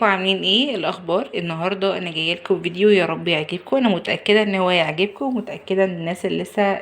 عاملين ايه الاخبار؟ النهارده انا جايه لكم فيديو يا رب يعجبكم. انا متاكده ان هو يعجبكم، ومتاكده ان الناس اللي لسه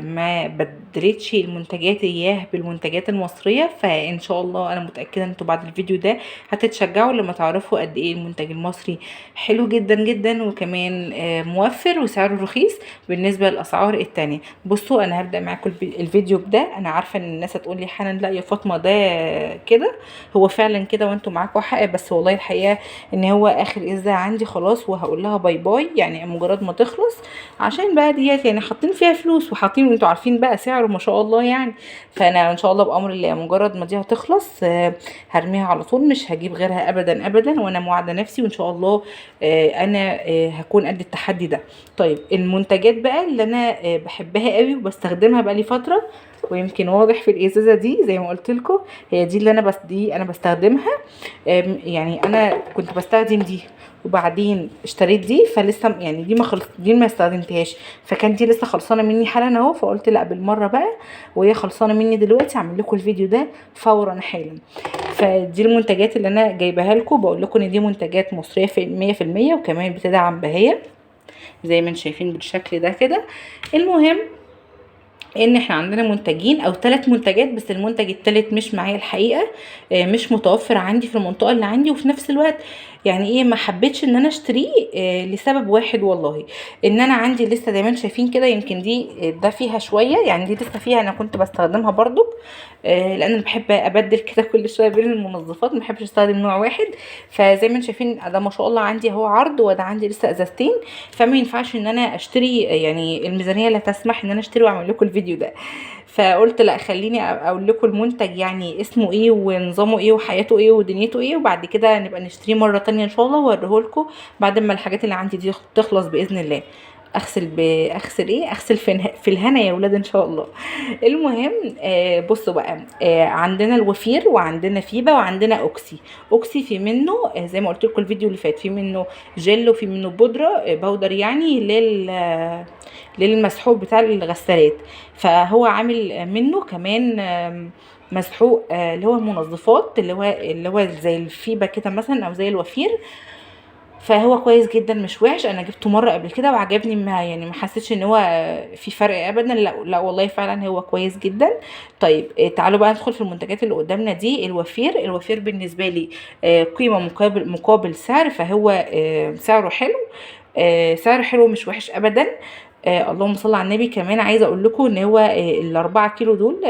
ما بدلتش المنتجات اياه بالمنتجات المصريه، فان شاء الله انا متاكده ان انتوا بعد الفيديو ده هتتشجعوا لما تعرفوا قد ايه المنتج المصري حلو جدا جدا، وكمان موفر وسعره رخيص بالنسبه للاسعار التانية. بصوا، انا هبدا معاكم الفيديو بده. انا عارفه ان الناس هتقول لي حنان لا يا فاطمه ده كده، هو فعلا كده وانتوا معاكم حق، بس والله الحقيقه ان هو اخر اذاعه عندي خلاص، وهقول لها باي باي يعني مجرد ما تخلص، عشان بقى ديت يعني حاطين فيها فلوس وحاطين انتوا عارفين بقى سعره ما شاء الله يعني. فانا ان شاء الله بامر الله مجرد ما دي هتخلص هرميها على طول، مش هجيب غيرها ابدا ابدا، وانا موعده نفسي وان شاء الله انا هكون قد التحدي ده. طيب المنتجات بقى اللي انا بحبها قوي وبستخدمها بقى لي فتره، ويمكن واضح في الازازه دي زي ما قلت لكم، هي دي اللي انا بستخدمها. يعني انا كنت بستخدم دي وبعدين اشتريت دي، فلسه يعني دي ما استخدمتهاش، فكان دي لسه خلصانه مني حالا اهو، فقلت لا بالمره بقى وهي خلصانه مني دلوقتي اعمل لكم الفيديو ده فورا حالا. فدي المنتجات اللي انا جايباها لكم، بقول لكم ان دي منتجات مصريه في 100%، وكمان بتدعم بهيه زي ما انتم شايفين بالشكل ده كده. المهم ان احنا عندنا منتجين او 3 منتجات، بس المنتج التالت مش معايا الحقيقه، مش متوفر عندي في المنطقه اللي عندي، وفي نفس الوقت يعني ايه ما حبيتش ان انا اشتريه لسبب واحد والله، ان انا عندي لسه زي ما انتم شايفين كده، يمكن دي ده فيها شويه، يعني دي لسه فيها، انا كنت بستخدمها برضو لان انا بحب ابدل كده كل شويه بين المنظفات، ما بحبش استخدم نوع واحد. فزي ما انتم شايفين ده ما شاء الله عندي اهو عرض، وده عندي لسه ازازتين، فما ينفعش ان انا اشتري، يعني الميزانيه لا تسمح ان انا اشتري واعمل لكم الفيديو ده. فقلت لا، خليني اقول لكم المنتج يعني اسمه ايه ونظامه ايه وحياته ايه ودنيته ايه، وبعد كده نبقى نشتريه مره تانية ان شاء الله واوريه لكم بعد ما الحاجات اللي عندي دي تخلص باذن الله. اغسل في الهنا يا ولاد ان شاء الله. المهم بصوا بقى، عندنا الوفير وعندنا فيبا وعندنا اوكسي في منه زي ما قلت لكم الفيديو اللي فات، في منه جل وفي منه بودره باودر يعني للمسحوق بتاع الغسالات. فهو عامل منه كمان مسحوق اللي هو المنظفات، اللي هو زي الفيبا كده مثلا او زي الوفير. فهو كويس جدا مش وحش، انا جبته مره قبل كده وعجبني، ما حسيتش ان هو في فرق ابدا، لا لا والله فعلا هو كويس جدا. طيب تعالوا بقى ندخل في المنتجات اللي قدامنا دي. الوفير بالنسبه لي قيمه مقابل سعر، فهو سعره حلو، سعر حلو مش وحش ابدا. اللهم صل على النبي. كمان عايزه اقول لكم ان هو ال4 كيلو دول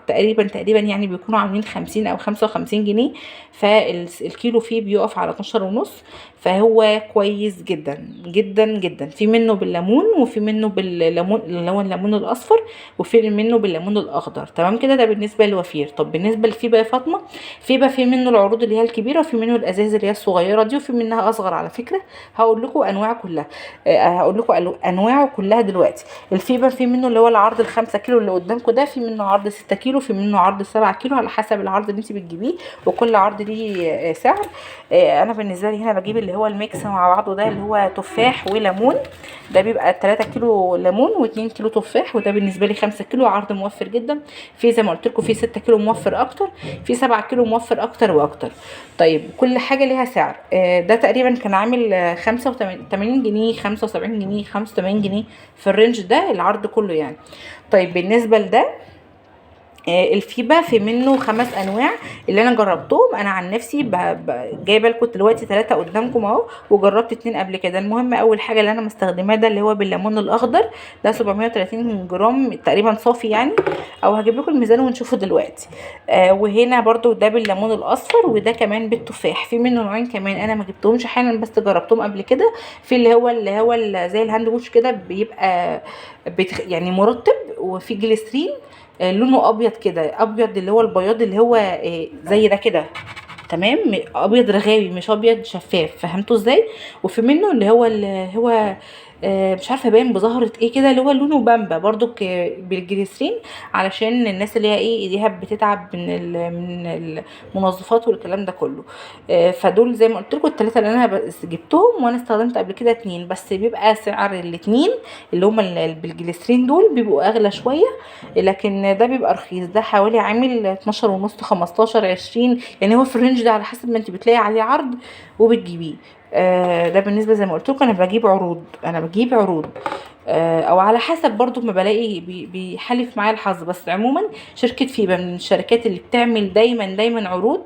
تقريبا يعني بيكونوا عاملين 50 او 55 جنيه، فالكيلو فيه بيقف على 12 ونص، فهو كويس جدا جدا جدا. في منه بالليمون وفي منه بالليمون اللي هو الليمون الاصفر، وفي منه بالليمون الاخضر. تمام كده، ده بالنسبه للوفير. طب بالنسبه لفيبا يا فاطمه، فيبا في منه العروض اللي هي الكبيره، وفي منه الازاز اللي هي الصغيره دي، وفي منها اصغر على فكره. هقول لكم انواع كلها، هقول لكم انواعه كلها دلوقتي. الفيبر في منه اللي هو العرض ال5 كيلو اللي قدامكم ده، في منه عرض 6 كيلو، في منه عرض 7 كيلو، على حسب العرض اللي انت بتجيبيه، وكل عرض ليه سعر. انا بالنسبه لي هنا بجيب اللي هو الميكس مع بعضه ده، اللي هو تفاح وليمون. ده بيبقى 3 كيلو ليمون و2 كيلو تفاح، وده بالنسبه لي 5 كيلو، عرض موفر جدا. في زي ما قلت لكم في 6 كيلو موفر اكتر، في 7 كيلو موفر اكتر واكتر. طيب كل حاجه ليها سعر. ده تقريبا كان عامل 85 جنيه، 75 جنيه، 85 جنيه، في الرينج ده العرض كله يعني. طيب بالنسبه لده الفيبا في منه 5 انواع اللي انا جربتهم، انا عن نفسي جايبه لكم دلوقتي 3 قدامكم اهو، وجربت 2 قبل كده. المهم اول حاجه اللي انا مستخدماه ده اللي هو بالليمون الاخضر، ده 730 جرام تقريبا صافي يعني، او هجيب لكم الميزان ونشوفه دلوقتي. وهنا برضو ده بالليمون الاصفر، وده كمان بالتفاح. في منه نوعين كمان انا ما جبتهمش حالا بس جربتهم قبل كده، في اللي هو زي الهاند ووش كده، بيبقى يعني مرطب، وفي جليسرين لونه ابيض كده، ابيض اللي هو البياض اللي هو زي ده كده، تمام، ابيض رغاوي مش ابيض شفاف، فهمتوا ازاي؟ وفي منه اللي هو مش عارفه باين بظهرة ايه كده، اللي هو لونه بامبا برضو بالجليسرين، علشان الناس اللي هي ايه ايديها بتتعب من المنظفات والكلام ده كله. فدول زي ما قلت لكم الثلاثه اللي انا جبتهم، وانا استخدمت قبل كده اتنين بس، بيبقى سعر الاتنين اللي هما بالجليسرين دول بيبقوا اغلى شويه، لكن ده بيبقى رخيص. ده حوالي عامل 12 ونص، 15، 20، يعني هو في الرينج ده على حسب ما انت بتلاقي عليه عرض وبتجيبيه. ده بالنسبه زي ما قلت لكم انا بجيب عروض، او على حسب برضو ما بلاقي بيحالف معايا الحظ. بس عموما شركة فيبا من الشركات اللي بتعمل دايما عروض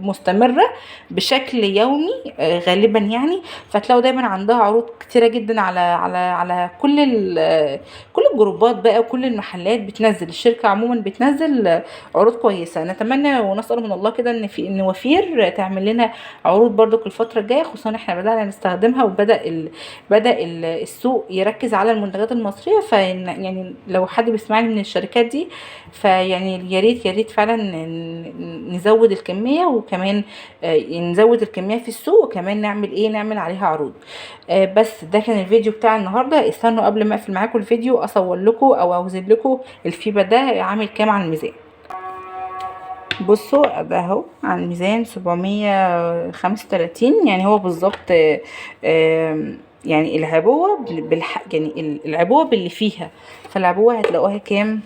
مستمرة بشكل يومي غالبا يعني. فتلاقوا دايما عندها عروض كتيرة جدا على كل الجروبات بقى، وكل المحلات بتنزل، الشركة عموما بتنزل عروض كويسة. نتمنى ونسأل من الله كده ان وفير تعمل لنا عروض برضو الفترة الجاية، خصوصا احنا بدأنا نستخدمها، بدأ السوق يركز على المنتجات المصرية. يعني لو حد بيسمعني من الشركات دي، فيعني يا ريت فعلا نزود الكمية، وكمان نزود الكمية في السوق، وكمان نعمل عليها عروض. بس ده كان الفيديو بتاع النهاردة. استنوا قبل ما اقفل معاكم الفيديو اصور لكم او اوزن لكم الفيبا ده عامل كام على الميزان. بصوا ده اهو على الميزان 735، يعني هو بالظبط يعني العبوة يعني العبوة باللي فيها، فالعبوة هتلاقوها كام؟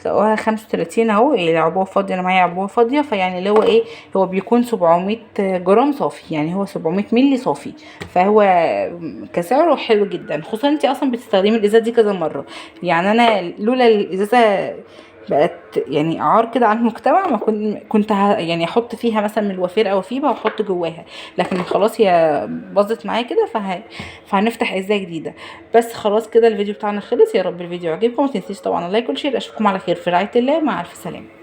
تلاقوها 35 اهو. العبوة فاضية، انا معايا عبوة فاضية، فيعني اللي هو ايه، هو بيكون 700 جرام صافي، يعني هو 700 ملي صافي. فهو كسعره حلو جدا، خصوصا انت اصلا بتستخدمي الازازة دي كذا مرة. يعني انا لولا الازازة بقت يعني عار كده على المجتمع، ما كنت يعني احط فيها مثلا من الوفير او فيبا واحط جواها، لكن خلاص هي باظت معايا كده، فهنفتح ازازه جديده. بس خلاص كده الفيديو بتاعنا خلص. يا رب الفيديو عجبكم، ما تنسيش طبعا اللايك والشير. اشوفكم على خير في رعايه الله، مع الف سلامه.